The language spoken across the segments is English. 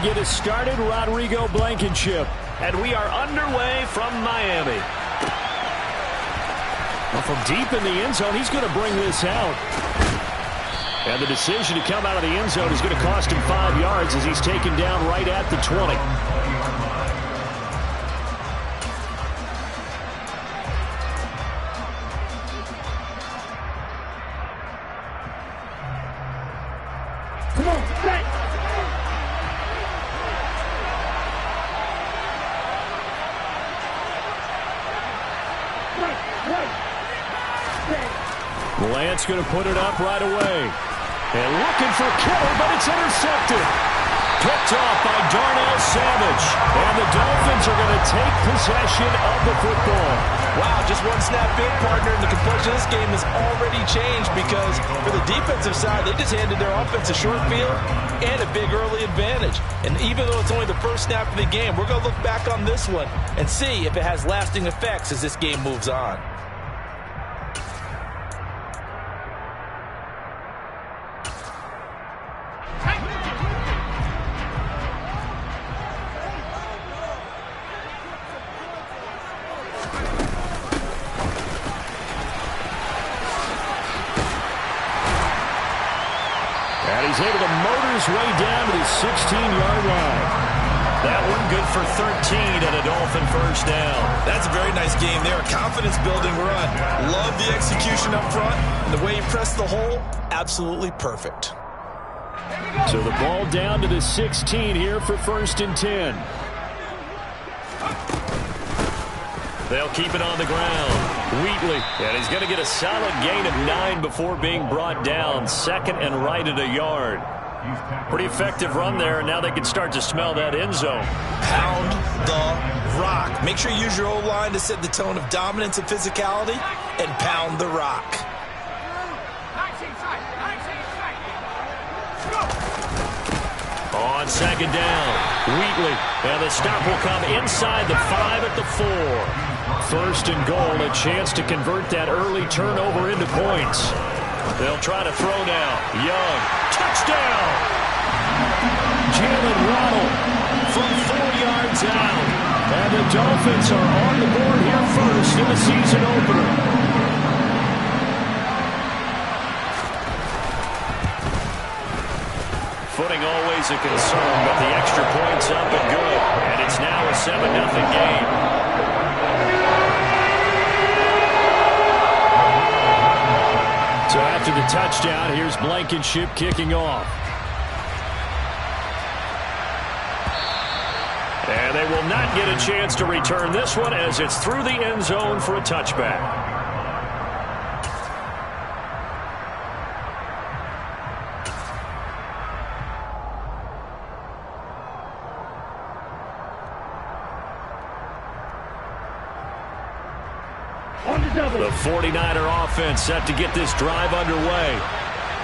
get us started, Rodrigo Blankenship. And we are underway from Miami. Well, from deep in the end zone, he's going to bring this out. And the decision to come out of the end zone is going to cost him 5 yards as he's taken down right at the 20. Lance going to put it up right away. And looking for Kittle, but it's intercepted. Picked off by Darnell Savage. And the Dolphins are going to take possession of the football. Wow, just one snap in, partner, and the complexion of this game has already changed because for the defensive side, they just handed their offense a short field and a big early advantage. And even though it's only the first snap of the game, we're going to look back on this one and see if it has lasting effects as this game moves on. He's able to motor his way down to the 16-yard line. That one good for 13 and a Dolphin first down. That's a very nice game there. A confidence-building run. Love the execution up front. And the way he pressed the hole, absolutely perfect. So the ball down to the 16 here for 1st and 10. They'll keep it on the ground. Wheatley, and he's going to get a solid gain of 9 before being brought down. 2nd and right at a yard. Pretty effective run there, and now they can start to smell that end zone. Pound the rock. Make sure you use your O-line to set the tone of dominance and physicality, and pound the rock. On 2nd down, Wheatley, and the stop will come inside the 5 at the 4. 1st and goal, a chance to convert that early turnover into points. They'll try to throw now. Young, touchdown! Jalen Waddle from 4 yards out. And the Dolphins are on the board here first in the season opener. Footing always a concern, but the extra point's up and good. And it's now a 7-0 game. So after the touchdown, here's Blankenship kicking off. And they will not get a chance to return this one as it's through the end zone for a touchback. The 49er offense set to get this drive underway.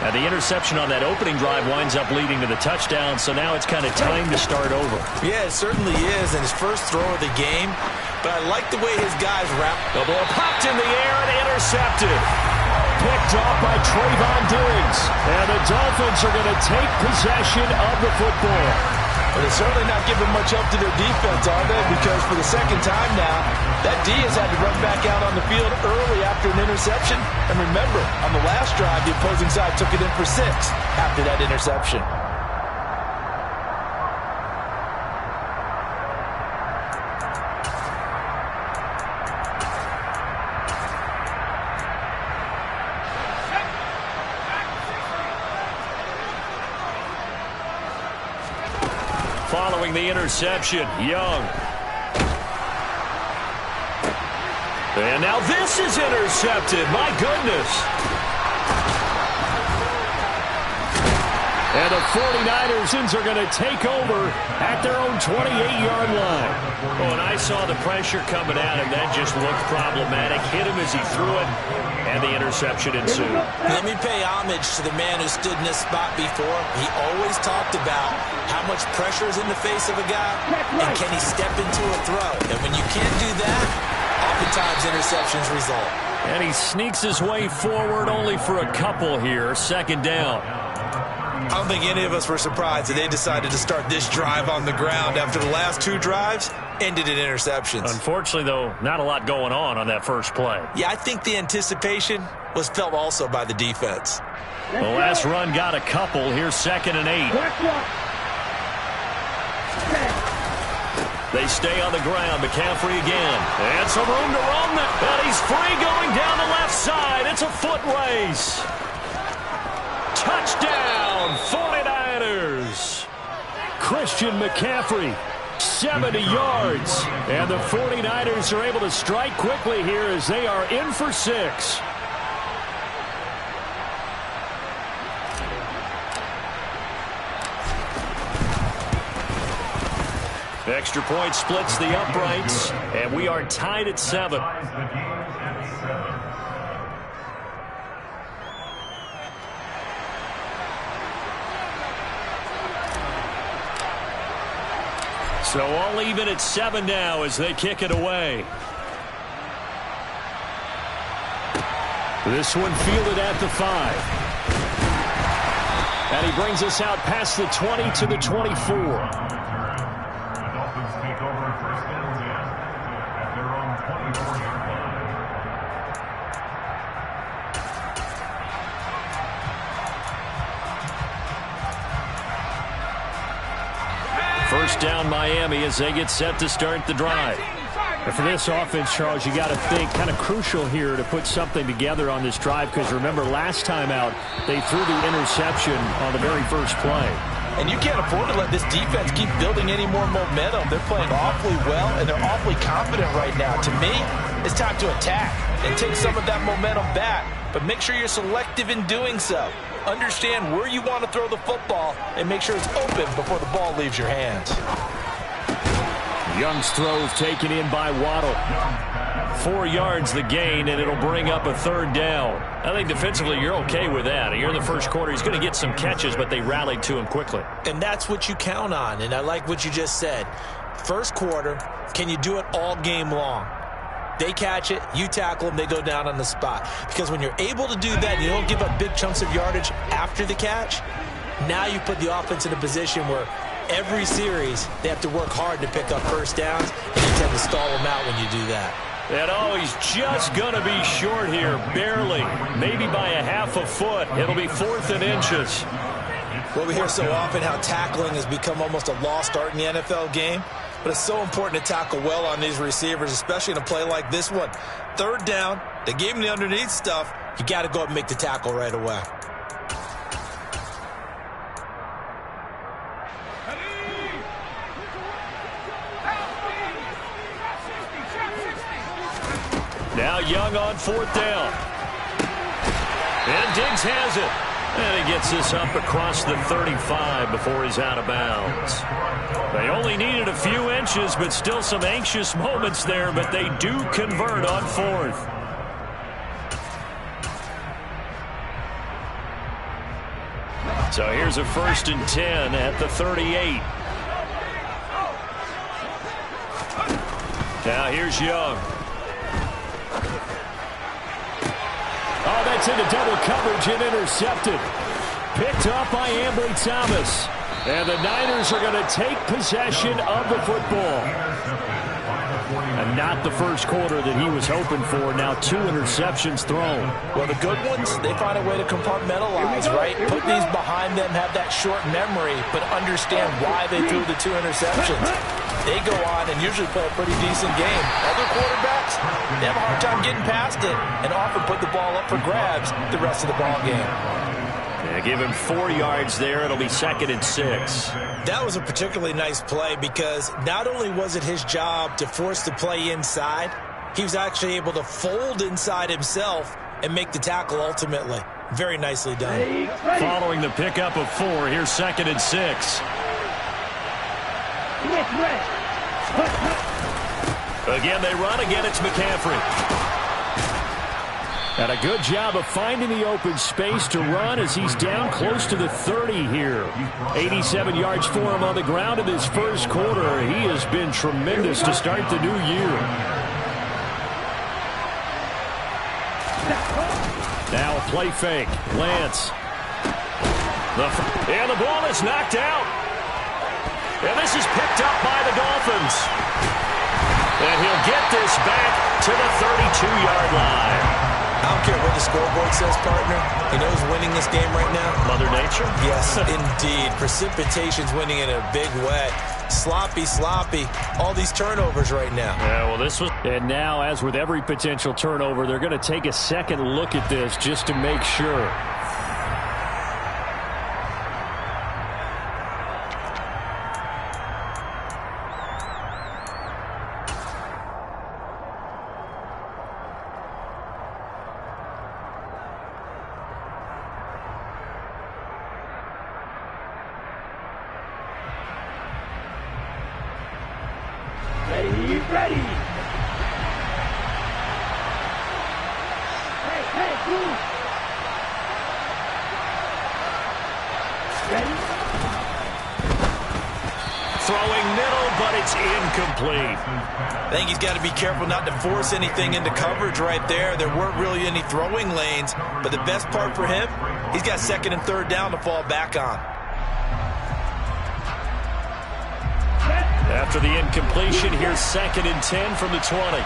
And the interception on that opening drive winds up leading to the touchdown, so now it's kind of time to start over. Yeah, it certainly is, and his first throw of the game. But I like the way his guys wrap. The ball popped in the air and intercepted. Picked off by Trayvon Diggs. And the Dolphins are going to take possession of the football. But they're certainly not giving much up to their defense, are they? Because for the second time now, that D has had to run back out on the field early after an interception. And remember, on the last drive, the opposing side took it in for 6 after that interception. Following the interception, Young. And now this is intercepted. My goodness. And the 49ers are going to take over at their own 28-yard line. Oh, and I saw the pressure coming at him. That just looked problematic. Hit him as he threw it, and the interception ensued. Let me pay homage to the man who stood in this spot before. He always talked about how much pressure is in the face of a guy, and can he step into a throw. And when you can't do that, oftentimes interceptions result. And he sneaks his way forward only for a couple here. 2nd down. I don't think any of us were surprised that they decided to start this drive on the ground after the last 2 drives ended in interceptions. Unfortunately, though, not a lot going on that first play. Yeah, I think the anticipation was felt also by the defense. The last run got a couple. Here's 2nd and 8. They stay on the ground. McCaffrey again. And some room to run. And he's free going down the left side. It's a foot race. Touchdown, 49ers. Christian McCaffrey, 70 yards. And the 49ers are able to strike quickly here as they are in for 6. Extra point splits the uprights, and we are tied at 7. So all even at 7 now as they kick it away. This one fielded at the 5. And he brings us out past the 20 to the 24. First down Miami as they get set to start the drive. And for this offense, Charles, you got to think kind of crucial here to put something together on this drive, because remember last time out they threw the interception on the very first play. And you can't afford to let this defense keep building any more momentum. They're playing awfully well, and they're awfully confident right now. To me, it's time to attack and take some of that momentum back, but make sure you're selective in doing so. Understand where you want to throw the football and make sure it's open before the ball leaves your hands. Young's throw taken in by Waddle. 4 yards the gain, and it'll bring up a 3rd down. I think defensively you're okay with that. Here in the first quarter, he's going to get some catches, but they rallied to him quickly. And that's what you count on, and I like what you just said. First quarter, can you do it all game long? They catch it, you tackle them, they go down on the spot. Because when you're able to do that, and you don't give up big chunks of yardage after the catch, now you put the offense in a position where every series they have to work hard to pick up first downs, and you tend to stall them out when you do that. And he's just going to be short here, barely, maybe by a half a foot. It'll be 4th and inches. Well, we hear so often how tackling has become almost a lost art in the NFL game. But it's so important to tackle well on these receivers, especially in a play like this one. 3rd down, they gave him the underneath stuff. You got to go up and make the tackle right away. Now Young on 4th down. And Diggs has it. And he gets this up across the 35 before he's out of bounds. They only needed a few inches, but still some anxious moments there, but they do convert on 4th. So here's a 1st and 10 at the 38. Now here's Young. Oh, that's into double coverage and intercepted. Picked up by Ambry Thomas. And the Niners are going to take possession of the football. And not the first quarter that he was hoping for. Now 2 interceptions thrown. Well, the good ones, they find a way to compartmentalize, right? Put these behind them, have that short memory, but understand why they threw the 2 interceptions. They go on and usually play a pretty decent game. Other quarterbacks, they have a hard time getting past it and often put the ball up for grabs the rest of the ball game. Yeah, give him 4 yards there. It'll be 2nd and 6. That was a particularly nice play because not only was it his job to force the play inside, he was actually able to fold inside himself and make the tackle ultimately. Very nicely done. Following the pickup of 4, here's 2nd and 6. Again, they run. Again, it's McCaffrey. And a good job of finding the open space to run as he's down close to the 30 here. 87 yards for him on the ground in his first quarter. He has been tremendous to start the new year. Now a play fake. Lance. And the ball is knocked out. And this is picked up by the Dolphins. And he'll get this back to the 32-yard line. I don't care what the scoreboard says, partner. You know who's winning this game right now? Mother Nature? Yes, indeed. Precipitation's winning in a big way. Sloppy, sloppy. All these turnovers right now. Yeah, well, this was... And now, as with every potential turnover, they're going to take a second look at this just to make sure. Ready. Hey, move. Ready. Throwing middle, but it's incomplete. I think he's got to be careful not to force anything into coverage right there. There weren't really any throwing lanes, but the best part for him, he's got second and third down to fall back on. After the incompletion, here's 2nd and 10 from the 20.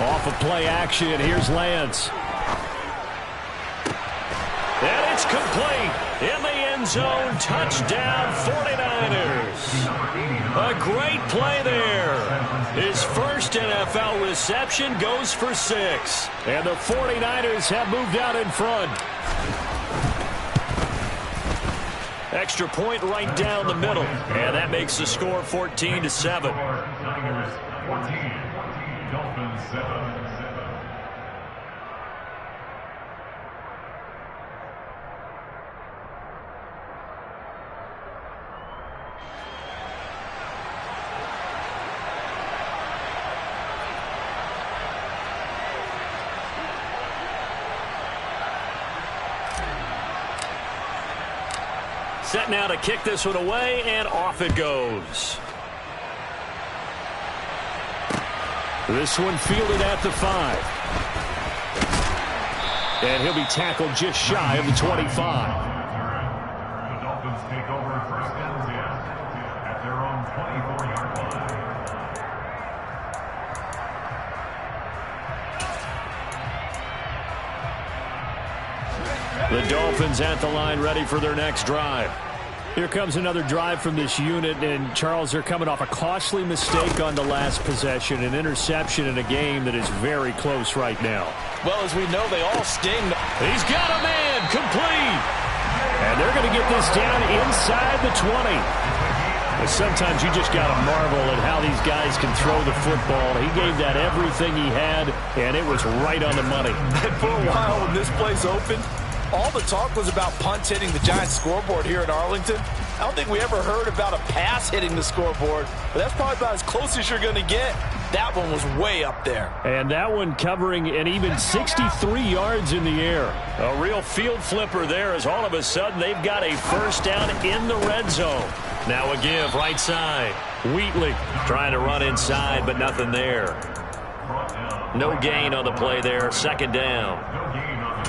Off of play action, here's Lance. And it's complete. In the end zone, touchdown 49ers. A great play there. His first NFL reception goes for 6. And the 49ers have moved out in front. Extra point right down the middle. And that makes the score 14-7. Niners 14, Dolphins 7. Set now to kick this one away, and off it goes. This one fielded at the 5. And he'll be tackled just shy of the 25. The Dolphins take over 1st and 10 at their own 24-yard line. The Dolphins at the line, ready for their next drive. Here comes another drive from this unit, and Charles, they're coming off a costly mistake on the last possession, an interception in a game that is very close right now. Well, as we know, they all sting. He's got a man, complete. And they're going to get this down inside the 20. But sometimes you just got to marvel at how these guys can throw the football. He gave that everything he had, and it was right on the money. And for a while when this place opened, all the talk was about punts hitting the Giants scoreboard here in Arlington. I don't think we ever heard about a pass hitting the scoreboard, but that's probably about as close as you're going to get. That one was way up there. And that one covering an even 63 yards in the air. A real field flipper there, as all of a sudden they've got a first down in the red zone. Now a give right side. Wheatley trying to run inside, but nothing there. No gain on the play there. 2nd down.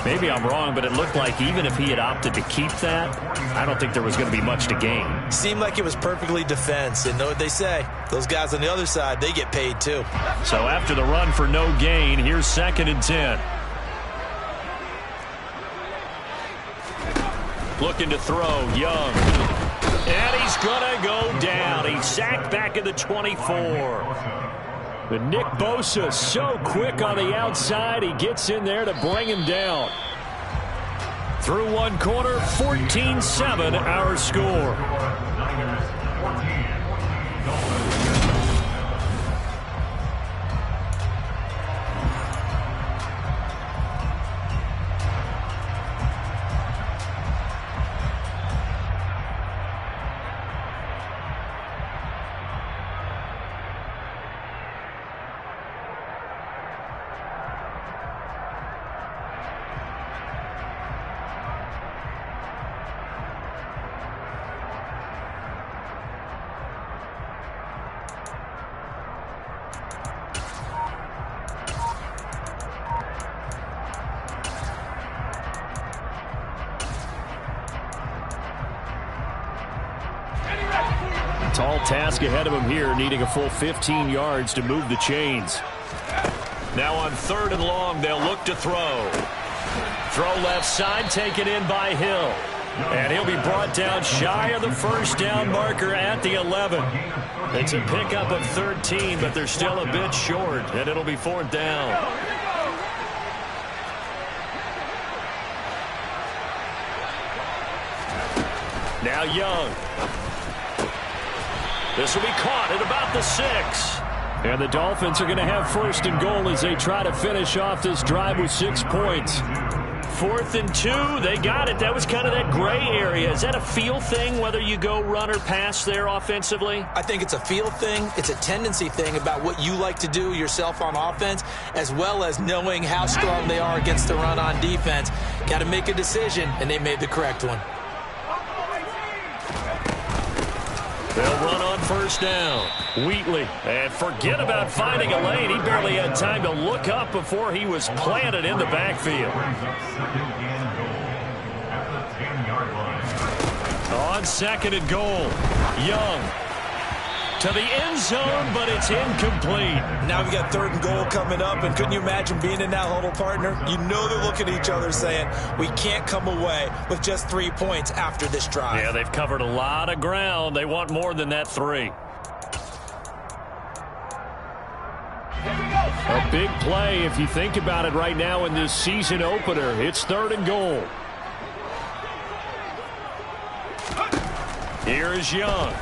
Maybe I'm wrong, but it looked like even if he had opted to keep that, I don't think there was going to be much to gain. Seemed like it was perfectly defense. And know what they say? Those guys on the other side, they get paid too. So after the run for no gain, here's 2nd and 10. Looking to throw, Young. And he's going to go down. He's sacked back at the 24. But Nick Bosa so quick on the outside, he gets in there to bring him down. Through one quarter, 14-7 our score. Tall task ahead of him here, needing a full 15 yards to move the chains. Now on 3rd and long, they'll look to throw. Throw left side, taken in by Hill. And he'll be brought down shy of the first down marker at the 11. It's a pickup of 13, but they're still a bit short, and it'll be 4th down. Now Young. This will be caught at about the 6. And the Dolphins are going to have 1st and goal as they try to finish off this drive with 6 points. 4th and 2, they got it. That was kind of that gray area. Is that a feel thing, whether you go run or pass there offensively? I think it's a feel thing. It's a tendency thing about what you like to do yourself on offense, as well as knowing how strong they are against the run on defense. Got to make a decision, and they made the correct one. They'll run on 1st down. Wheatley. And forget about finding a lane. He barely had time to look up before he was planted in the backfield. On 2nd and goal, Young to the end zone, but it's incomplete. Now we got 3rd and goal coming up, and couldn't you imagine being in that huddle, partner? You know they're looking at each other saying, we can't come away with just 3 points after this drive. Yeah, they've covered a lot of ground. They want more than that 3. A big play if you think about it right now in this season opener. It's 3rd and goal. Here is Young.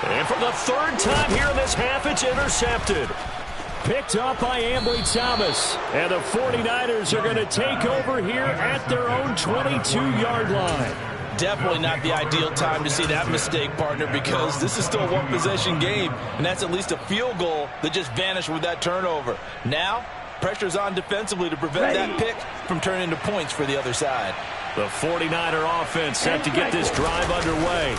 And for the 3rd time here in this half, it's intercepted. Picked up by Ambry Thomas. And the 49ers are going to take over here at their own 22-yard line. Definitely not the ideal time to see that mistake, partner, because this is still a one-possession game, and that's at least a field goal that just vanished with that turnover. Now, pressure's on defensively to prevent that pick from turning into points for the other side. The 49er offense set to get this drive underway.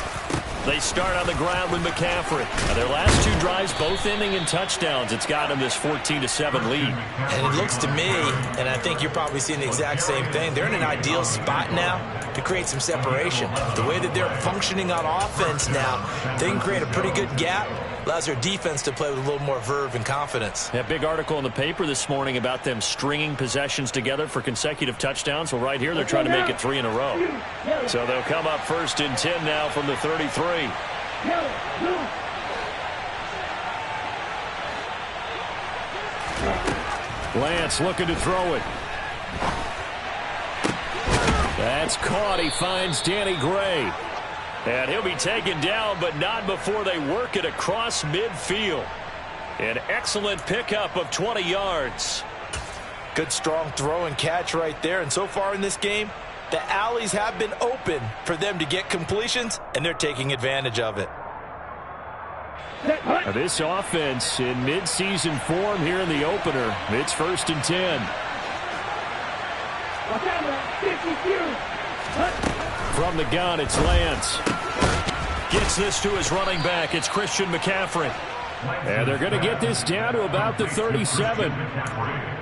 They start on the ground with McCaffrey. Now their last 2 drives, both ending in touchdowns. It's got them this 14-7 lead. And it looks to me, and I think you're probably seeing the exact same thing, they're in an ideal spot now to create some separation. The way that they're functioning on offense now, they can create a pretty good gap. Allows their defense to play with a little more verve and confidence. That big article in the paper this morning about them stringing possessions together for consecutive touchdowns. Well, right here, they're trying to make it 3 in a row. So they'll come up 1st and 10 now from the 33. Lance looking to throw it. That's caught. He finds Danny Gray. And he'll be taken down, but not before they work it across midfield. An excellent pickup of 20 yards. Good strong throw and catch right there. And so far in this game, the alleys have been open for them to get completions, and they're taking advantage of it. Now this offense in midseason form here in the opener. It's 1st and 10. From the gun, it's Lance. Gets this to his running back. It's Christian McCaffrey. And they're going to get this down to about the 37.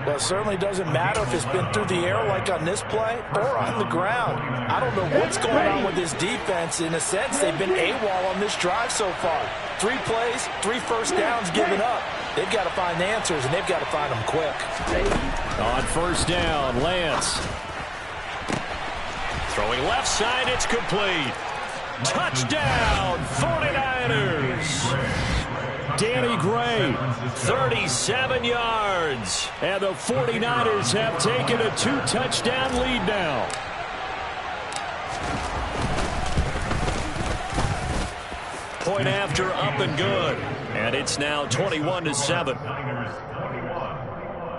Well, it certainly doesn't matter if it's been through the air like on this play or on the ground. I don't know what's going on with this defense. In a sense, they've been AWOL on this drive so far. 3 plays, 3 first downs given up. They've got to find answers, and they've got to find them quick. On 1st down, Lance. Throwing left side, it's complete. Touchdown, 49ers. Danny Gray, 37 yards. And the 49ers have taken a 2-touchdown lead now. Point after, up and good. And it's now 21-7.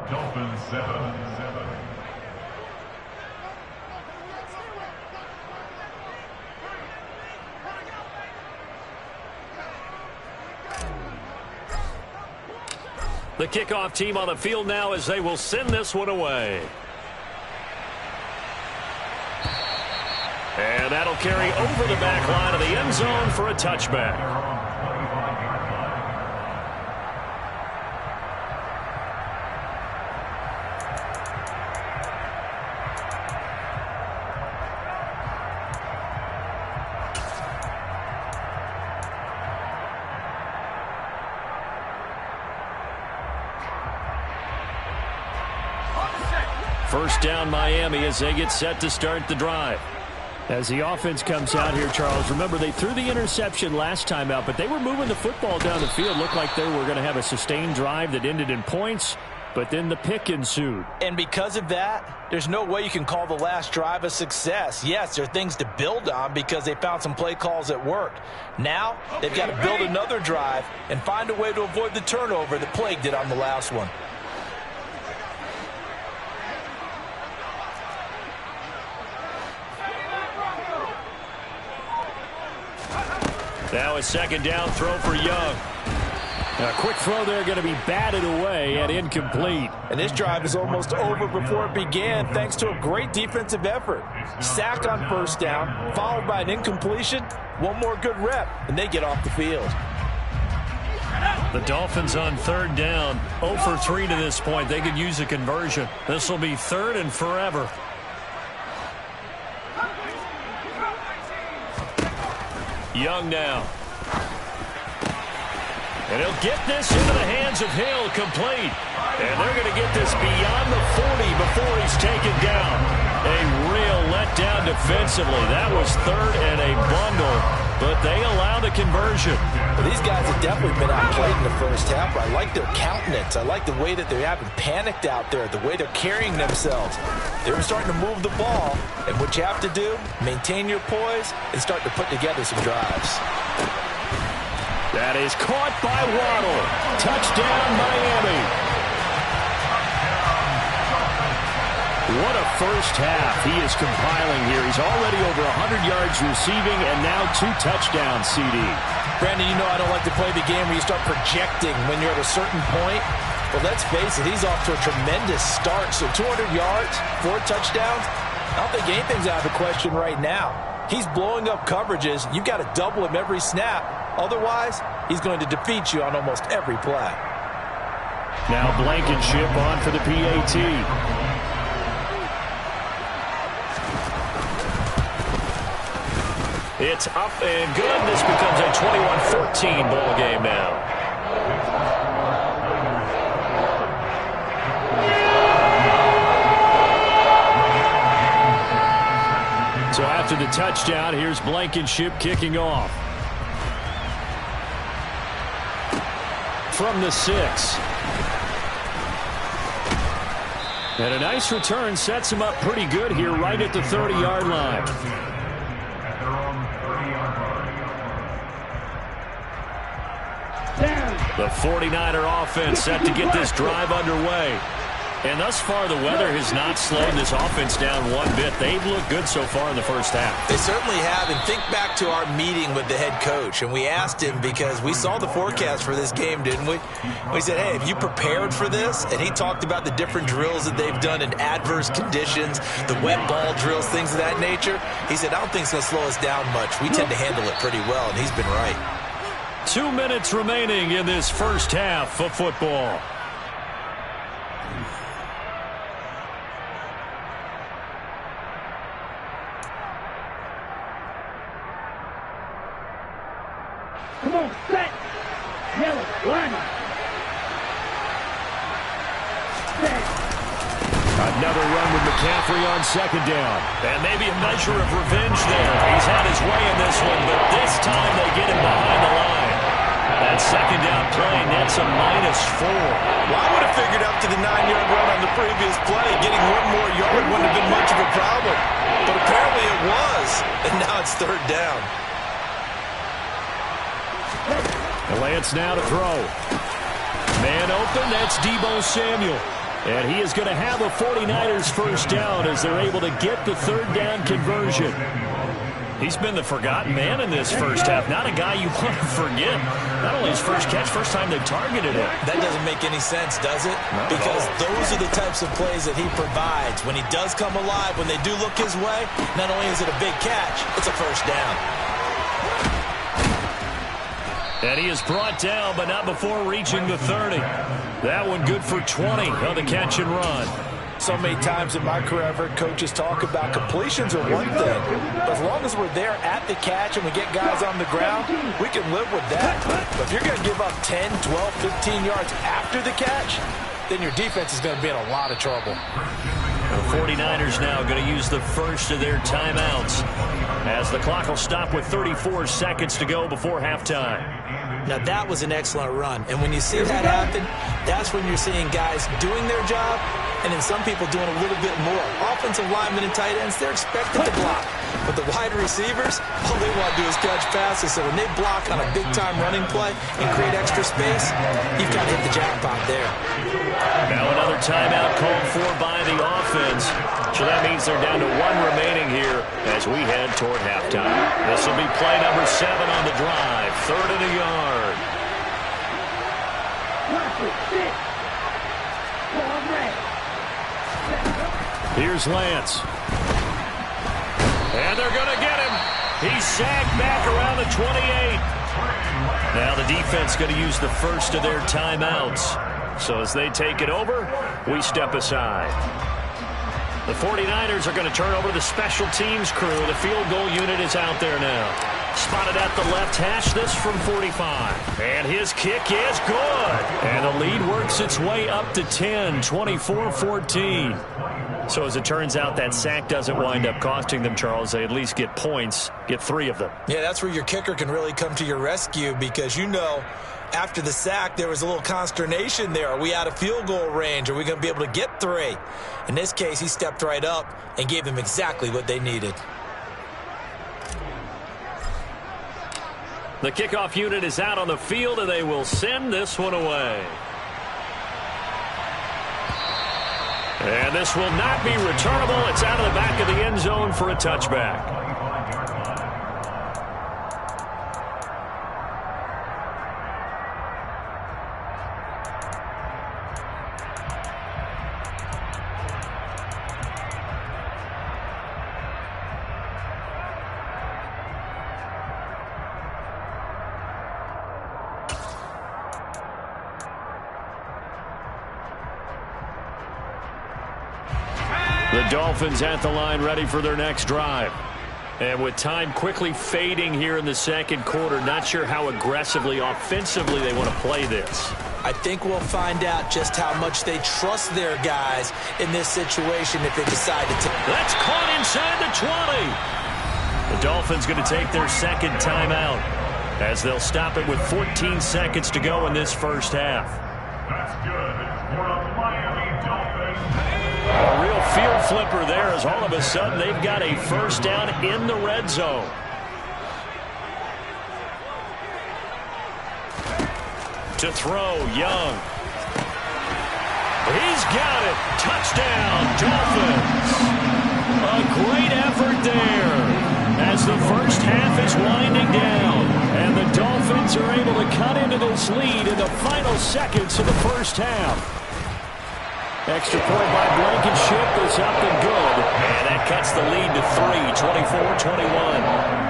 Dolphins 7. The kickoff team on the field now as they will send this one away. And that'll carry over the back line of the end zone for a touchback. First down Miami as they get set to start the drive. As the offense comes out here, Charles, remember they threw the interception last time out, but they were moving the football down the field. Looked like they were going to have a sustained drive that ended in points, but then the pick ensued. And because of that, there's no way you can call the last drive a success. Yes, there are things to build on because they found some play calls that worked. Now, they've got to build another drive and find a way to avoid the turnover that plagued it on the last one. Now a second down throw for Young. A quick throw there going to be batted away and incomplete. And this drive is almost over before it began thanks to a great defensive effort. Sack on first down, followed by an incompletion. One more good rep, and they get off the field. The Dolphins on third down. 0 for 3 to this point. They could use a conversion. This will be third and forever. Young now. And he'll get this into the hands of Hill, complete. And they're going to get this beyond the 40 before he's taken down. A real letdown defensively. That was third and a bundle, but they allow the conversion. Well, these guys have definitely been outplayed in the first half. I like their countenance. I like the way that they haven't panicked out there, the way they're carrying themselves. They're starting to move the ball, and what you have to do, maintain your poise and start to put together some drives. That is caught by Waddle. Touchdown, Miami. What a first half he is compiling here. He's already over 100 yards receiving and now 2 touchdowns, CD. Brandon, you know I don't like to play the game where you start projecting when you're at a certain point. But let's face it, he's off to a tremendous start. So 200 yards, 4 touchdowns. I don't think anything's out of the question right now. He's blowing up coverages. You've got to double him every snap. Otherwise, he's going to defeat you on almost every play. Now Blankenship on for the PAT. It's up and good. This becomes a 21-14 ball game now. So after the touchdown, here's Blankenship kicking off. From the 6. And a nice return sets him up pretty good here right at the 30-yard line. The 49er offense set to get this drive underway. And thus far, the weather has not slowed this offense down one bit. They've looked good so far in the first half. They certainly have. And think back to our meeting with the head coach. And we asked him because we saw the forecast for this game, didn't we? We said, hey, have you prepared for this? And he talked about the different drills that they've done in adverse conditions, the wet ball drills, things of that nature. He said, I don't think it's going to slow us down much. We tend to handle it pretty well, and he's been right. 2 minutes remaining in this first half of football. Come on, set. Yellow, line up. Set. Another run with McCaffrey on second down. And maybe a measure of revenge there. He's had his way in this one, but this time they get him behind the line. That second down play nets a -4. Well, I would have figured up to the 9-yard run on the previous play. Getting one more yard wouldn't have been much of a problem. But apparently it was. And now it's third down. Lance now to throw. Man open, that's Deebo Samuel. And he is going to have a 49ers first down as they're able to get the third down conversion. He's been the forgotten man in this first half. Not a guy you want to forget. Not only his first catch, first time they targeted him. That doesn't make any sense, does it? Because those are the types of plays that he provides. When he does come alive, when they do look his way, not only is it a big catch, it's a first down. And he is brought down, but not before reaching the 30. That one good for 20 on the catch and run. So many times in my career, I've heard coaches talk about completions are one thing. But as long as we're there at the catch and we get guys on the ground, we can live with that. But if you're going to give up 10, 12, 15 yards after the catch, then your defense is going to be in a lot of trouble. The 49ers now going to use the first of their timeouts as the clock will stop with 34 seconds to go before halftime. Now, that was an excellent run. And when you see that happen, that's when you're seeing guys doing their job and then some people doing a little bit more. Offensive linemen and tight ends, they're expected to block. But the wide receivers, all they want to do is catch passes. So when they block on a big-time running play and create extra space, you've got to hit the jackpot there. Now another timeout called for by the offense. So that means they're down to one remaining here as we head toward halftime. This will be play number 7 on the drive. 3rd and a yard. Here's Lance. And they're going to get him. He's sagged back around the 28. Now the defense going to use the first of their timeouts. So as they take it over, we step aside. The 49ers are going to turn over the special teams crew. The field goal unit is out there now. Spotted at the left hash, this from 45. And his kick is good. And the lead works its way up to 10, 24-14. So as it turns out, that sack doesn't wind up costing them, Charles. They at least get points, get 3 of them. Yeah, that's where your kicker can really come to your rescue because, you know, after the sack, there was a little consternation there. Are we out of field goal range? Are we going to be able to get 3? In this case, he stepped right up and gave them exactly what they needed. The kickoff unit is out on the field, and they will send this one away. And this will not be returnable. It's out of the back of the end zone for a touchback. The Dolphins at the line ready for their next drive. And with time quickly fading here in the second quarter, not sure how aggressively, offensively they want to play this. I think we'll find out just how much they trust their guys in this situation if they decide to take. That's caught inside the 20. The Dolphins going to take their second timeout as they'll stop it with 14 seconds to go in this first half. That's good for the Miami Dolphins. A real field flipper there as all of a sudden they've got a first down in the red zone. To throw, Young. He's got it. Touchdown, Dolphins. A great effort there as the first half is winding down. And the Dolphins are able to cut into this lead in the final seconds of the first half. Extra point by Blankenship is up and good. And that cuts the lead to 3, 24-21.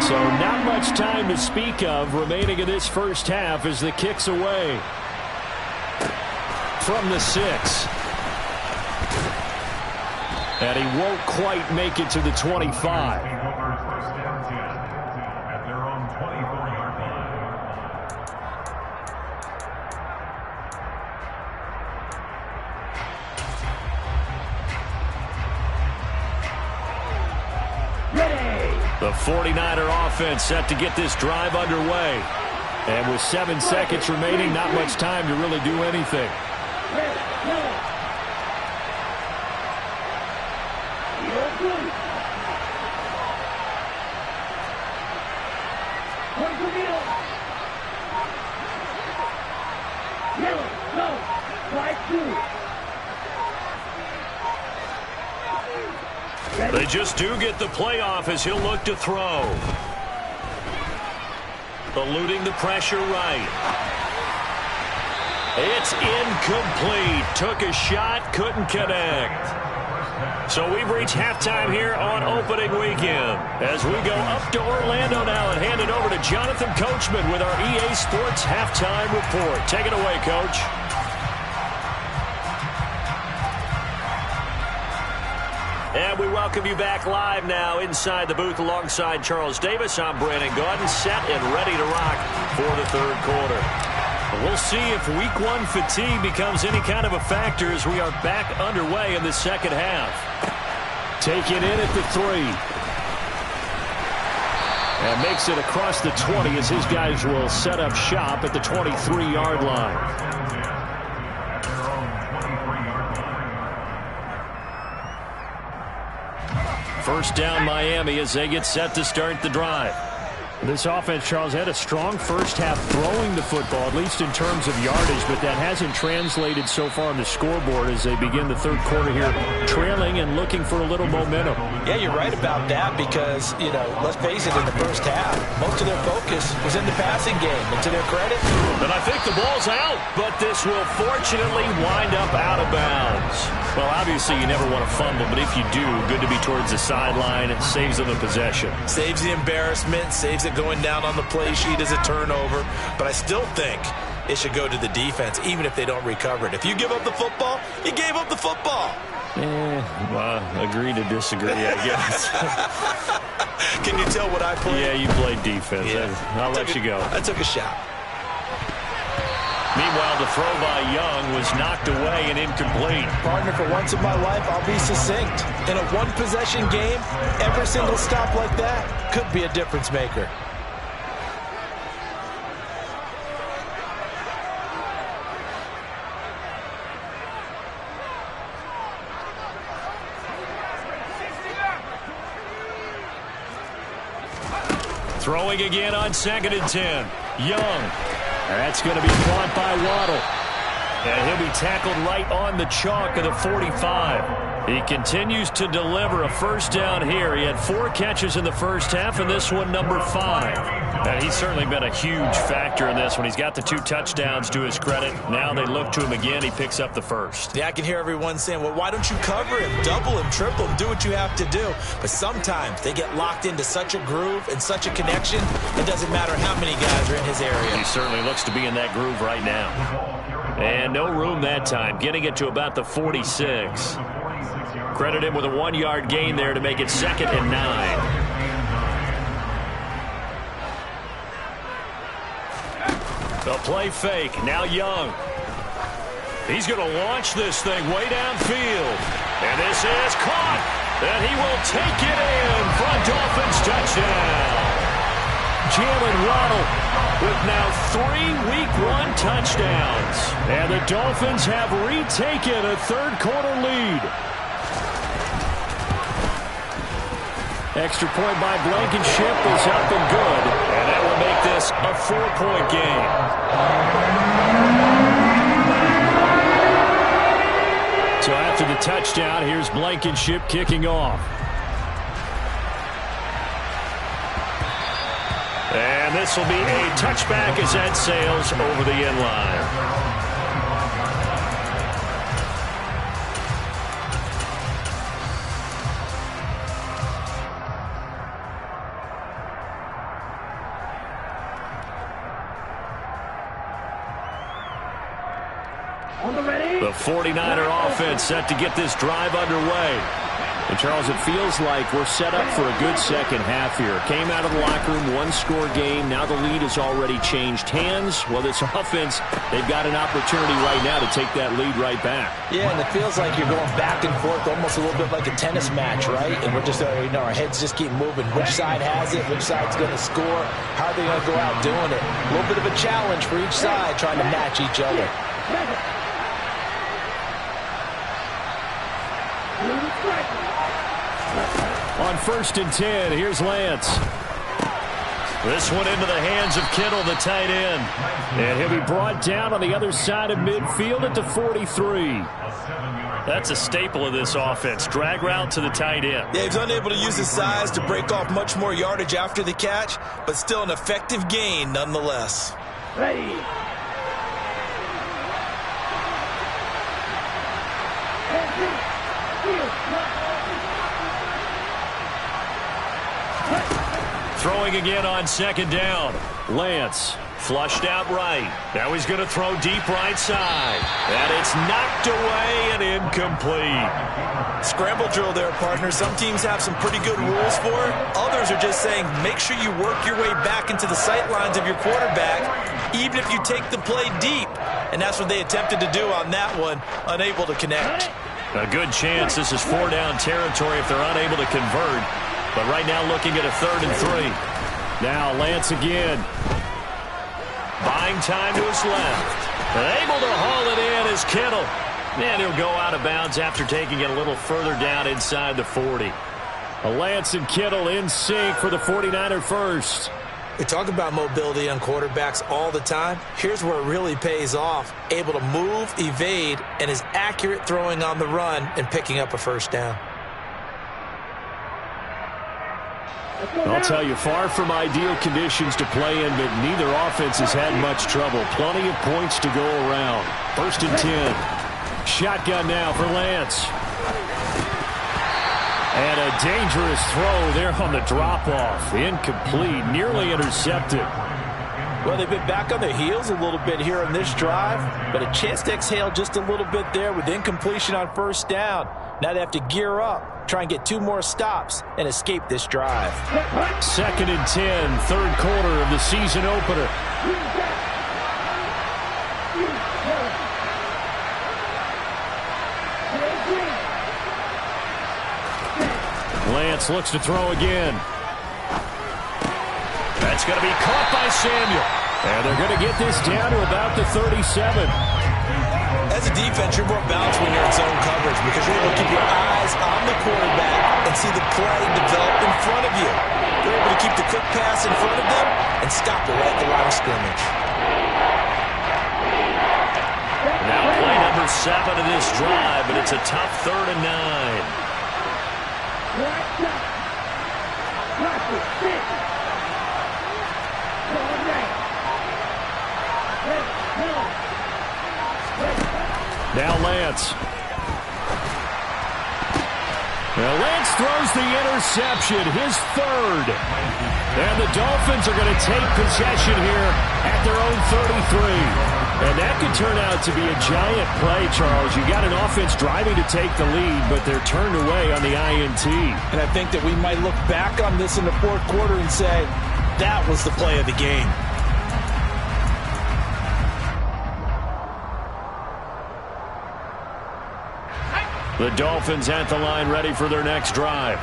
So not much time to speak of remaining in this first half as the kick's away. From the 6. And he won't quite make it to the 25. The 49er offense set to get this drive underway. And with 7 seconds remaining, not much time to really do anything. They just do get the playoff as he'll look to throw. Eluding the pressure right. It's incomplete. Took a shot, couldn't connect. So we've reached halftime here on opening weekend. As we go up to Orlando now and hand it over to Jonathan Coachman with our EA Sports halftime report. Take it away, Coach. And we welcome you back live now inside the booth alongside Charles Davis. I'm Brandon Gaudin, set and ready to rock for the third quarter. We'll see if week one fatigue becomes any kind of a factor as we are back underway in the second half. Taken in at the 3. And makes it across the 20 as his guys will set up shop at the 23-yard line. First down Miami as they get set to start the drive. This offense, Charles, had a strong first half throwing the football, at least in terms of yardage, but that hasn't translated so far on the scoreboard as they begin the third quarter here, trailing and looking for a little momentum. Yeah, you're right about that because, let's face it, in the first half, most of their focus was in the passing game. And to their credit, and I think the ball's out, but this will fortunately wind up out of bounds. Well, obviously you never want to fumble, but if you do, good to be towards the sideline. It saves them the possession. Saves the embarrassment, saves it going down on the play sheet as a turnover. But I still think it should go to the defense, even if they don't recover it. If you give up the football, you gave up the football. Agree to disagree, I guess. Can you tell what I played? Yeah, you played defense. Yeah. I'll let you go. I took a shot. Meanwhile, the throw by Young was knocked away and incomplete. Partner, for once in my life, I'll be succinct. In a one-possession game, every single stop like that could be a difference maker. Throwing again on 2nd and 10. Young. That's going to be caught by Waddle. And he'll be tackled right on the chalk of the 45. He continues to deliver a first down here. He had 4 catches in the first half, and this one number 5. And he's certainly been a huge factor in this one. He's got the 2 touchdowns to his credit. Now they look to him again. He picks up the first. Yeah, I can hear everyone saying, well, why don't you cover him, double him, triple him, do what you have to do. But sometimes they get locked into such a groove and such a connection, it doesn't matter how many guys are in his area. He certainly looks to be in that groove right now. And no room that time, getting it to about the 46. Credit him with a 1-yard gain there to make it 2nd and 9. The play fake. Now Young. He's going to launch this thing way downfield. And this is caught. And he will take it in for a Dolphins touchdown. Jalen Waddle with now 3 Week 1 touchdowns. And the Dolphins have retaken a third-quarter lead. Extra point by Blankenship is up and good. And that will make this a 4-point game. So after the touchdown, here's Blankenship kicking off. And this will be a touchback as that sails over the end line. The 49er offense set to get this drive underway. And, Charles, it feels like we're set up for a good second half here. Came out of the locker room, 1-score game. Now the lead has already changed hands. Well, this offense, they've got an opportunity right now to take that lead right back. Yeah, and it feels like you're going back and forth, almost a little bit like a tennis match, right? And we're just, our heads just keep moving. Which side has it? Which side's going to score? How are they going to go out doing it? A little bit of a challenge for each side, trying to match each other. On 1st and 10, here's Lance. This one into the hands of Kittle, the tight end. And he'll be brought down on the other side of midfield at the 43. That's a staple of this offense. Drag route to the tight end. Yeah, he's unable to use his size to break off much more yardage after the catch, but still an effective gain nonetheless. Ready. Throwing again on 2nd down. Lance. Flushed out right. Now he's going to throw deep right side. And it's knocked away and incomplete. Scramble drill there, partner. Some teams have some pretty good rules for it. Others are just saying make sure you work your way back into the sight lines of your quarterback, even if you take the play deep. And that's what they attempted to do on that one, unable to connect. A good chance this is 4-down territory if they're unable to convert. But right now looking at a 3rd and 3. Now Lance again. Buying time to his left. And able to haul it in is Kittle. And he'll go out of bounds after taking it a little further down inside the 40. Lance and Kittle in sync for the 49er first. We talk about mobility on quarterbacks all the time. Here's where it really pays off. Able to move, evade, and is accurate throwing on the run and picking up a first down. I'll tell you, far from ideal conditions to play in, but neither offense has had much trouble. Plenty of points to go around. 1st and 10. Shotgun now for Lance. And a dangerous throw there on the drop-off. Incomplete, nearly intercepted. Well, they've been back on their heels a little bit here on this drive, but a chance to exhale just a little bit there with incompletion on 1st down. Now they have to gear up, try and get 2 more stops, and escape this drive. 2nd and 10, 3rd quarter of the season opener. Lance looks to throw again. That's going to be caught by Samuel. And they're going to get this down to about the 37. As a defense, you're more balanced when you're in zone coverage because you're able to keep your eyes on the quarterback and see the play develop in front of you. They're able to keep the quick pass in front of them and stop it right at the line of scrimmage. Now play number 7 of this drive, but it's a tough 3rd and 9. Now Lance. Now Lance throws the interception, his 3rd. And the Dolphins are going to take possession here at their own 33. And that could turn out to be a giant play, Charles. You got an offense driving to take the lead, but they're turned away on the INT. And I think that we might look back on this in the 4th quarter and say, that was the play of the game. The Dolphins at the line ready for their next drive.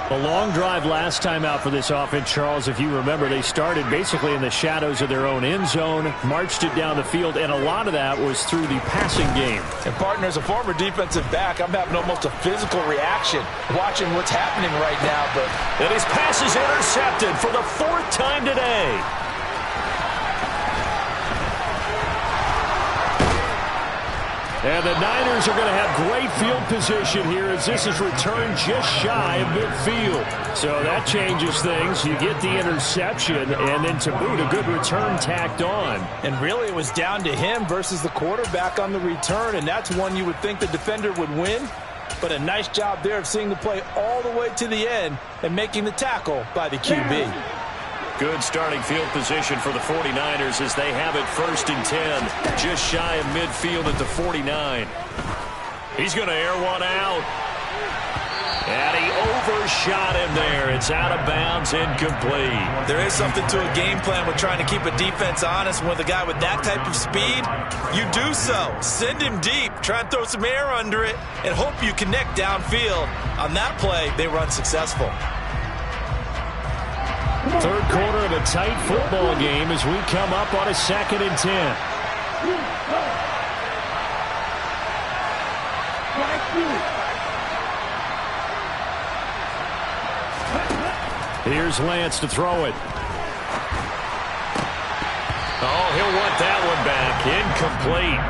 A long drive last time out for this offense, Charles. If you remember, they started basically in the shadows of their own end zone, marched it down the field, and a lot of that was through the passing game. And, partner, as a former defensive back, I'm having almost a physical reaction watching what's happening right now. But and his pass is intercepted for the 4th time today. And the Niners are going to have great field position here as this is returned just shy of midfield. So that changes things. You get the interception, and then to boot, a good return tacked on. And really it was down to him versus the quarterback on the return, and that's one you would think the defender would win. But a nice job there of seeing the play all the way to the end and making the tackle by the QB. Good starting field position for the 49ers as they have it 1st and 10. Just shy of midfield at the 49. He's going to air one out. And he overshot him there. It's out of bounds, incomplete. There is something to a game plan with trying to keep a defense honest. With a guy with that type of speed, you do so. Send him deep. Try and throw some air under it and hope you connect downfield. On that play, they run successful. 3rd quarter of a tight football game as we come up on a 2nd and 10. Here's Lance to throw it. Oh, he'll want that one back. Incomplete.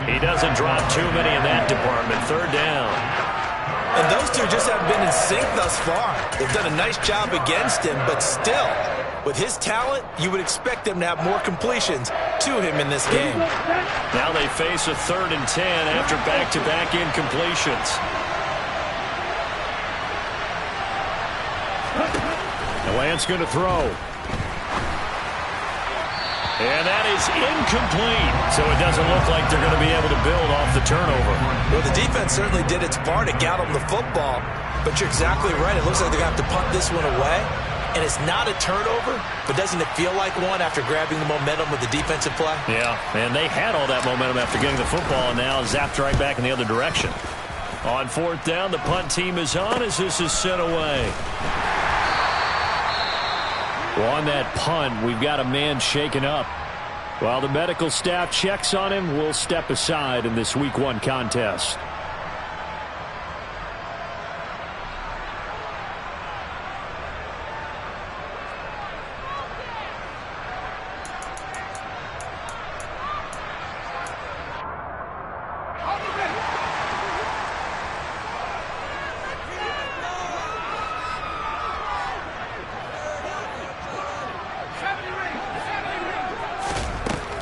He doesn't drop too many in that department. 3rd down. And those two just haven't been in sync thus far. They've done a nice job against him, but still, with his talent, you would expect them to have more completions to him in this game. Now they face a 3rd and 10 after back-to-back incompletions. And Lance going to throw. And that is incomplete. So it doesn't look like they're going to be able to build off the turnover. Well, the defense certainly did its part. It got them the football. But you're exactly right. It looks like they're going to have to punt this one away. And it's not a turnover, but doesn't it feel like one after grabbing the momentum with the defensive play? Yeah, and they had all that momentum after getting the football and now zapped right back in the other direction. On fourth down, the punt team is on as this is sent away. Well, on that punt, we've got a man shaken up. While the medical staff checks on him, we'll step aside in this Week 1 contest.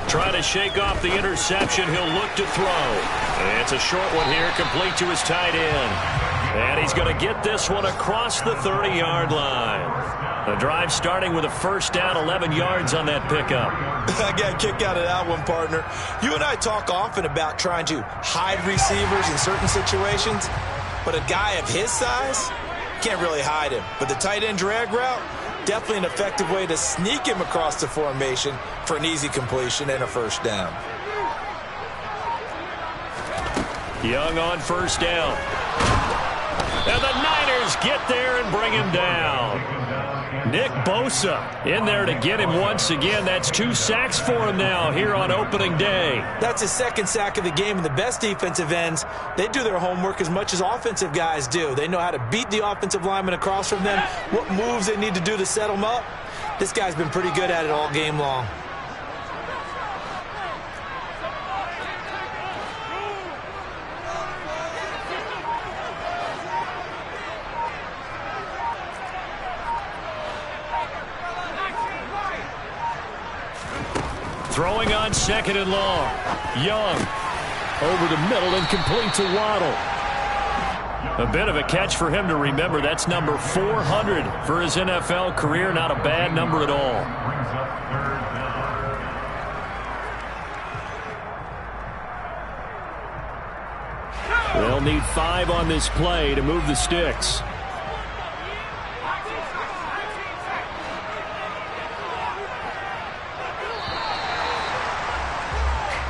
Trying to shake off the interception. He'll look to throw. And it's a short one here, complete to his tight end. And he's going to get this one across the 30-yard line. The drive starting with a first down, 11 yards on that pickup. I got a kick out of that one, partner. You and I talk often about trying to hide receivers in certain situations, but a guy of his size can't really hide him. But the tight end drag route, definitely an effective way to sneak him across the formation for an easy completion and a first down. Young on first down. And the Niners get there and bring him down. Nick Bosa in there to get him once again. That's 2 sacks for him now here on opening day. That's his second sack of the game, and the best defensive ends, they do their homework as much as offensive guys do. They know how to beat the offensive lineman across from them, what moves they need to do to set them up. This guy's been pretty good at it all game long. Throwing on second and long. Young over the middle and complete to Waddle. A bit of a catch for him to remember. That's number 400 for his NFL career. Not a bad number at all. They'll need 5 on this play to move the sticks.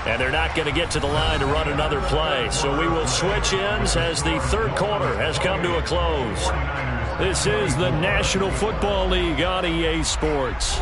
And they're not going to get to the line to run another play. So we will switch ends as the third quarter has come to a close. This is the National Football League on EA Sports.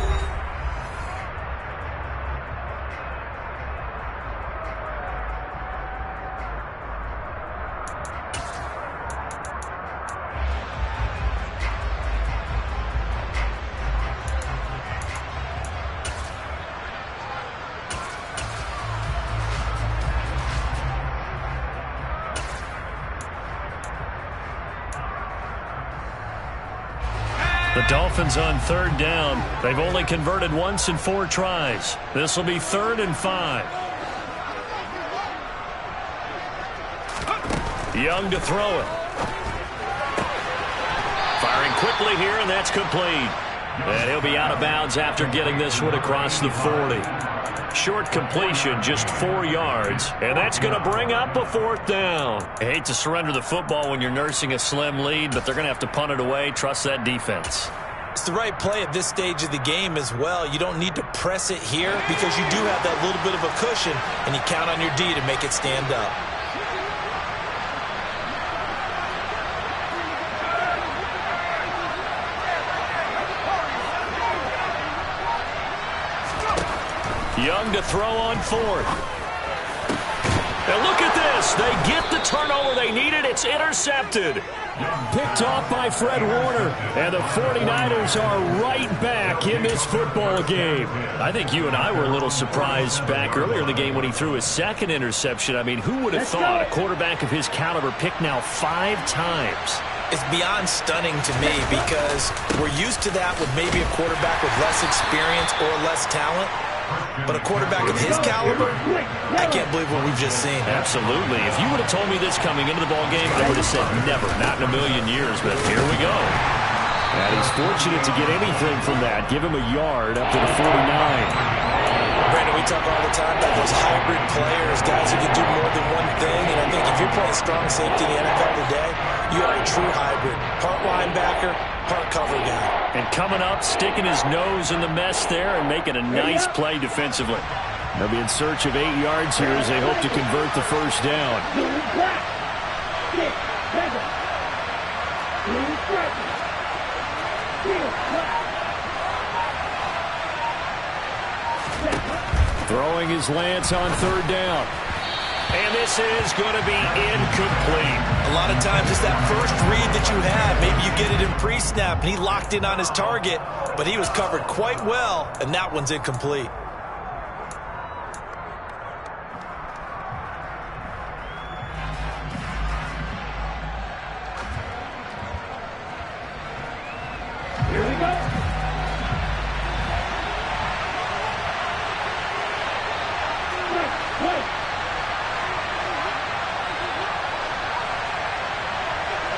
The Dolphins on third down. They've only converted once in 4 tries. This will be 3rd and 5. Young to throw it. Firing quickly here, and that's complete. And he'll be out of bounds after getting this one across the 40. Short completion, just 4 yards. And that's going to bring up a 4th down. I hate to surrender the football when you're nursing a slim lead, but they're going to have to punt it away. Trust that defense. It's the right play at this stage of the game as well. You don't need to press it here because you do have that little bit of a cushion, and you count on your D to make it stand up. Young to throw on 4th. And look at this. They get the turnover they needed. It's intercepted. Picked off by Fred Warner. And the 49ers are right back in this football game. I think you and I were a little surprised back earlier in the game when he threw his second interception. I mean, who would have thought a quarterback of his caliber picked now 5 times? It's beyond stunning to me because we're used to that with maybe a quarterback with less experience or less talent. But a quarterback of his caliber, I can't believe what we've just seen. Absolutely. If you would have told me this coming into the ballgame, I would have said never, not in a million years. But here we go. And he's fortunate to get anything from that. Give him a yard up to the 49. Brandon, we talk all the time about those hybrid players, guys who can do more than one thing. And I think if you're playing strong safety in the NFL today, you are a true hybrid. Part linebacker, part cover guy. And coming up, sticking his nose in the mess there and making a nice play defensively. They'll be in search of 8 yards here as they hope to convert the first down. Throwing his Lance on third down. And this is going to be incomplete. A lot of times it's that first read that you have. Maybe you get it in pre-snap, and he locked in on his target, but he was covered quite well, and that one's incomplete. Here we go. Wait.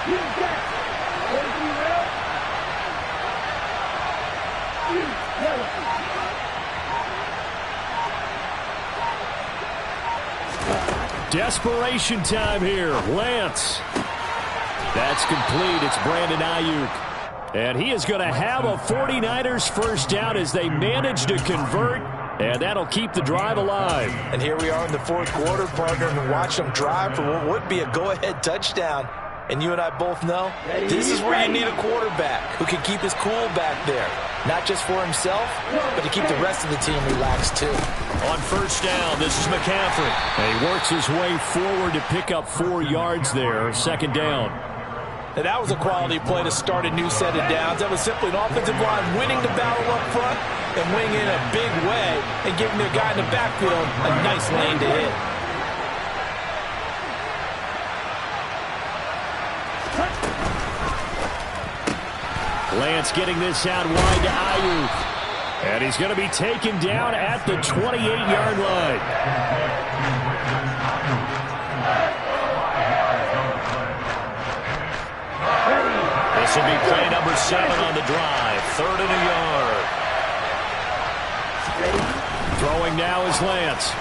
Use that. Desperation time here. Lance. That's complete. It's Brandon Ayuk. And he is going to have a 49ers first down as they manage to convert. And that'll keep the drive alive. And here we are in the fourth quarter, partner, and watch them drive for what would be a go-ahead touchdown. And you and I both know this is where you need a quarterback who can keep his cool back there. Not just for himself, but to keep the rest of the team relaxed too. On first down, this is McCaffrey. And he works his way forward to pick up 4 yards there. Second down. And that was a quality play to start a new set of downs. That was simply an offensive line winning the battle up front and winning in a big way and giving their guy in the backfield a nice lane to hit. Lance getting this out wide to Ayuk. And he's going to be taken down at the 28-yard line. This will be play number 7 on the drive. 3rd and a yard. Throwing now is Lance.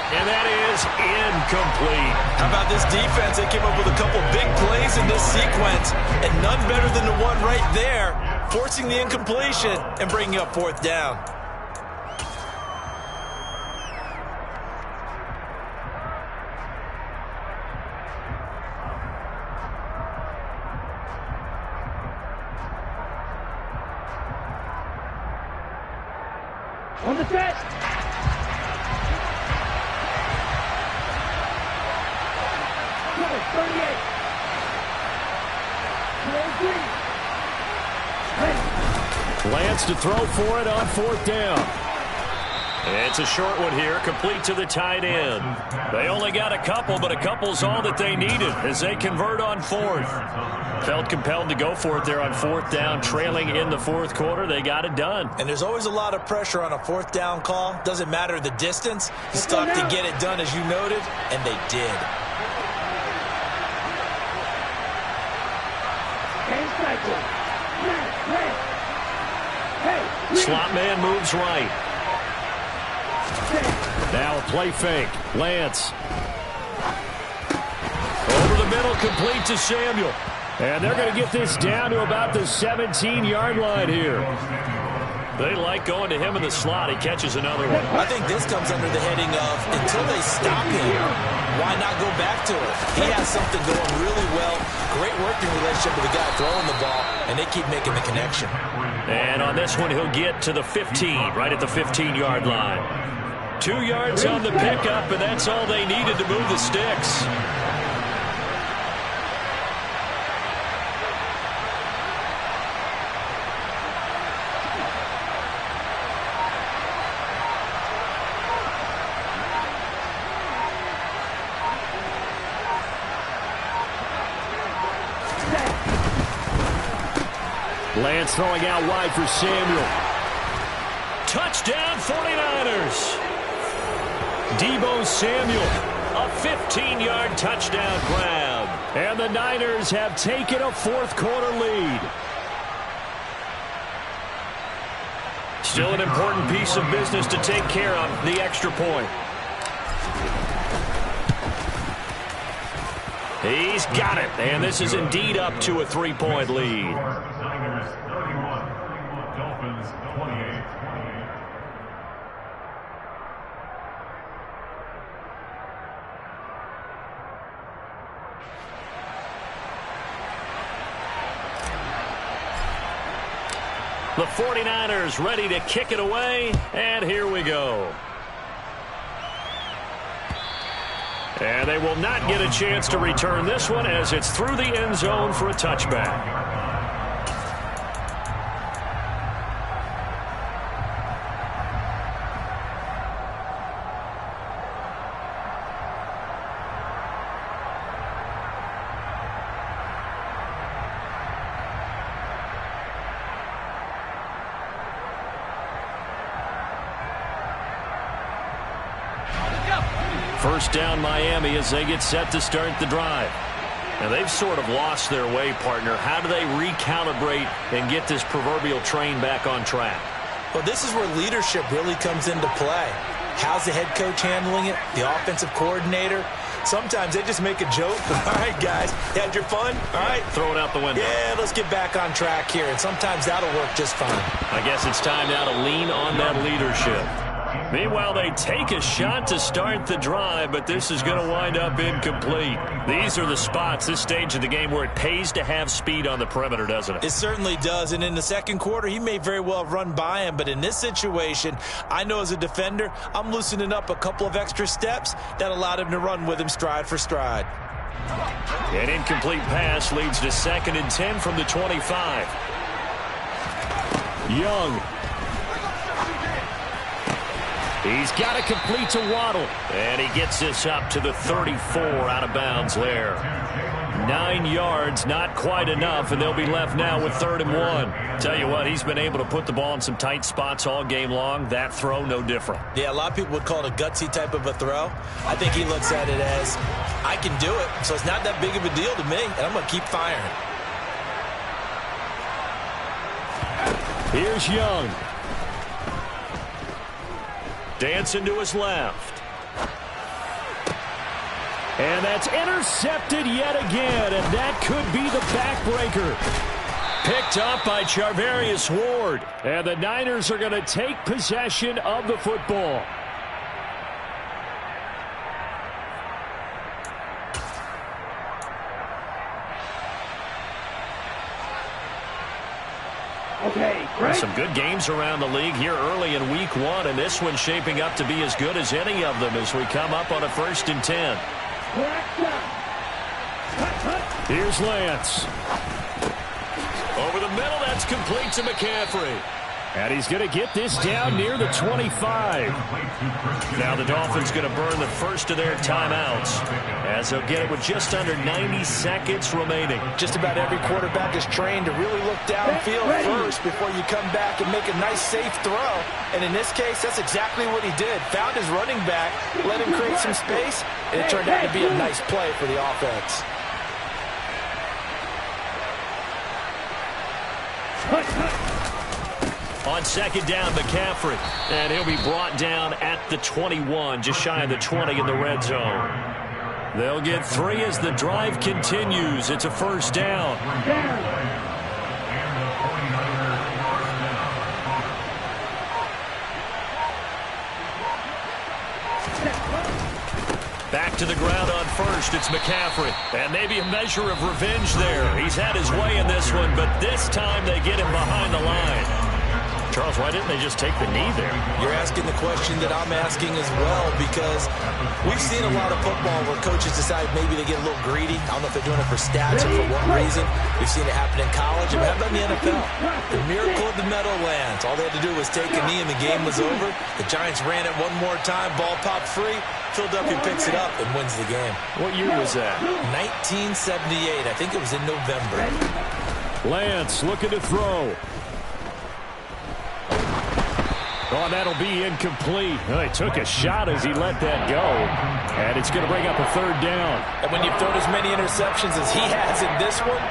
And that is incomplete. How about this defense? They came up with a couple big plays in this sequence, and none better than the one right there, forcing the incompletion and bringing up 4th down. On the set. Number 38. Lance to throw for it on 4th down. It's a short one here, complete to the tight end. They only got a couple, but a couple's all that they needed as they convert on 4th. Felt compelled to go for it there on 4th down, trailing in the 4th quarter. They got it done. And there's always a lot of pressure on a 4th down call. Doesn't matter the distance. You still have to get it done, as you noted, and they did. Slot man moves right. Now a play fake. Lance. Over the middle, complete to Samuel. And they're going to get this down to about the 17-yard line here. They like going to him in the slot. He catches another one. I think this comes under the heading of, until they stop him, why not go back to it? He has something going really well. Great working relationship with the guy throwing the ball, and they keep making the connection. And on this one, he'll get to the 15, right at the 15-yard line. 2 yards on the pickup, and that's all they needed to move the sticks. Lance throwing out wide for Samuel. Touchdown 49ers. Deebo Samuel, a 15-yard touchdown grab. And the Niners have taken a 4th quarter lead. Still an important piece of business to take care of, the extra point. He's got it, and this is indeed up to a 3-point lead. Niners 31, Dolphins 28. The 49ers ready to kick it away, and here we go. And they will not get a chance to return this one as it's through the end zone for a touchback. First down Miami as they get set to start the drive. Now they've sort of lost their way, partner. How do they recalibrate and get this proverbial train back on track? Well, this is where leadership really comes into play. How's the head coach handling it? The offensive coordinator? Sometimes they just make a joke. All right, guys, you had your fun? All right. Throw it out the window. Yeah, let's get back on track here. And sometimes that'll work just fine. I guess it's time now to lean on that leadership. Meanwhile, they take a shot to start the drive, but this is going to wind up incomplete. These are the spots, this stage of the game, where it pays to have speed on the perimeter, doesn't it? It certainly does, and in the second quarter, he may very well run by him, but in this situation, I know as a defender, I'm loosening up a couple of extra steps that allowed him to run with him stride for stride. An incomplete pass leads to 2nd and 10 from the 25. Young. He's got to complete to Waddle. And he gets this up to the 34 out of bounds there. 9 yards, not quite enough, and they'll be left now with 3rd and 1. Tell you what, he's been able to put the ball in some tight spots all game long. That throw, no different. Yeah, a lot of people would call it a gutsy type of a throw. I think he looks at it as, I can do it, so it's not that big of a deal to me, and I'm going to keep firing. Here's Young. Dancing to his left. And that's intercepted yet again, and that could be the backbreaker. Picked up by Charvarius Ward, and the Niners are going to take possession of the football. Okay, great. Some good games around the league here early in week 1, and this one's shaping up to be as good as any of them as we come up on a 1st and 10. Here's Lance. Over the middle, that's complete to McCaffrey. And he's going to get this down near the 25. Now the Dolphins going to burn the first of their timeouts as they'll get it with just under 90 seconds remaining. Just about every quarterback is trained to really look downfield first before you come back and make a nice, safe throw. And in this case, that's exactly what he did. Found his running back, let him create some space, and it turned out to be a nice play for the offense. On 2nd down, McCaffrey. And he'll be brought down at the 21, just shy of the 20 in the red zone. They'll get 3 as the drive continues. It's a 1st down. Back to the ground on 1st. It's McCaffrey. And maybe a measure of revenge there. He's had his way in this one, but this time they get him behind the line. Charles, why didn't they just take the knee there? You're asking the question that I'm asking as well, because we've seen a lot of football where coaches decide maybe they get a little greedy. I don't know if they're doing it for stats or for what reason. We've seen it happen in college and happen in the NFL. The miracle of the meadow lands. All they had to do was take a knee and the game was over. The Giants ran it one more time. Ball popped free. Philadelphia picks it up and wins the game. What year was that? 1978. I think it was in November. Lance looking to throw. Oh, that'll be incomplete. Well, he took a shot as he let that go. And it's going to bring up a third down. And when you've thrown as many interceptions as he has in this one,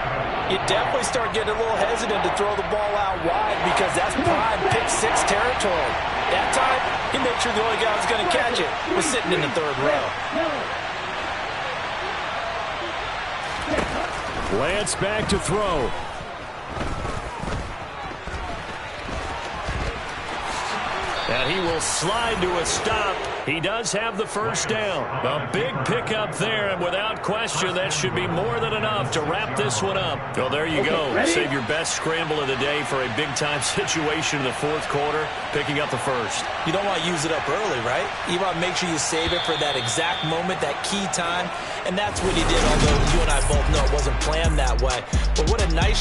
you definitely start getting a little hesitant to throw the ball out wide because that's prime pick-six territory. That time, he made sure the only guy who was going to catch it was sitting in the third row. Lance back to throw. And he will slide to a stop. He does have the first down. A big pickup there, and without question, that should be more than enough to wrap this one up. Well, there you go. Ready? Save your best scramble of the day for a big-time situation in the fourth quarter, picking up the first. You don't want to use it up early, right? You want to make sure you save it for that exact moment, that key time, and that's what he did, although you and I both know it wasn't planned that way. But what a nice